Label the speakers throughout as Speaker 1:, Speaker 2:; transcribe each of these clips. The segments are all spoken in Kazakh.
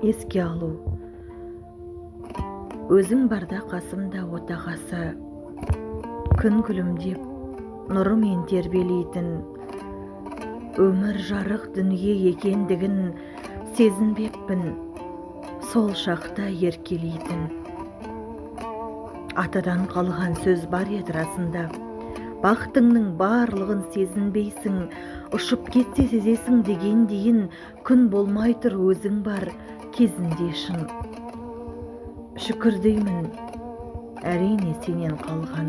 Speaker 1: еске алу. Өзің барда қасымда отағасы, күн күлімдеп, нұрымен тербелейтін, өмір жарық дүние екендігін сезінбеппін, сол шақта еркелейтін. Атадан қалған сөз бар еді расында, бақытыңның барлығын сезінбейсің, ұшып кетсе сезесің деген дейін, күн болмай тұр өзің бар кезінде шын. Шүкір деймін, әрине сенен қалған,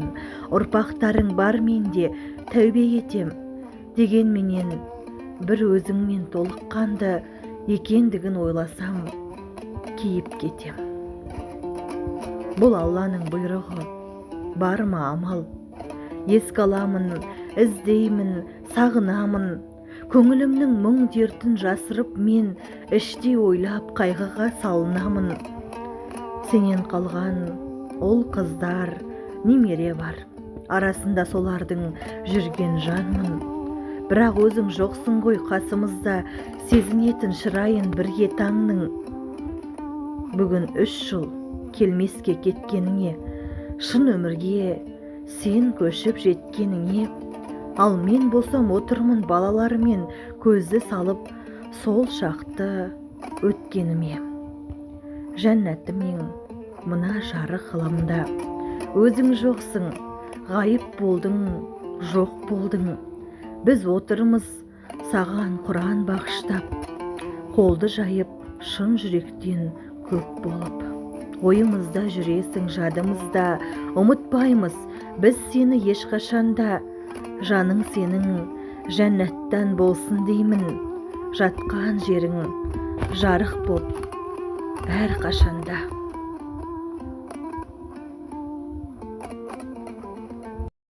Speaker 1: ұрпақтарың бар менде, тәубе етем, дегенменен бір өзіңмен толыққанды екендігін ойласам, кейіп кетем. Бұл Алланың бұйрығы, бар ма амал? Еске аламын, іздеймін, сағынамын, көңілімнің мұң дертін жасырып мен іште ойлап қайғыға салынамын. Сенен қалған ол қыздар, немере бар, арасында солардың жүрген жанмын. Бірақ өзің жоқсың ғой қасымызда, сезінетін шырайын бірге таңның. Бүгін 3 жыл келмеске кеткеніңе, шын өмірге сен көшіп жеткеніңе, ал мен болсам отырмын балаларымен көзді салып сол шақты өткеніме. Жәннатымның мына жарық ғаламда, өзің жоқсың, ғайып болдың, жоқ болдың. Біз отырмыз саған Құран бағыштап, қолды жайып шын жүректен көп болып. Ойымызда жүресің, жадымызда, ұмытпаймыз біз сені ешқашанда. Жаның сенің жәннаттан болсын деймін, жатқан жерің жарық боп әр қашанда.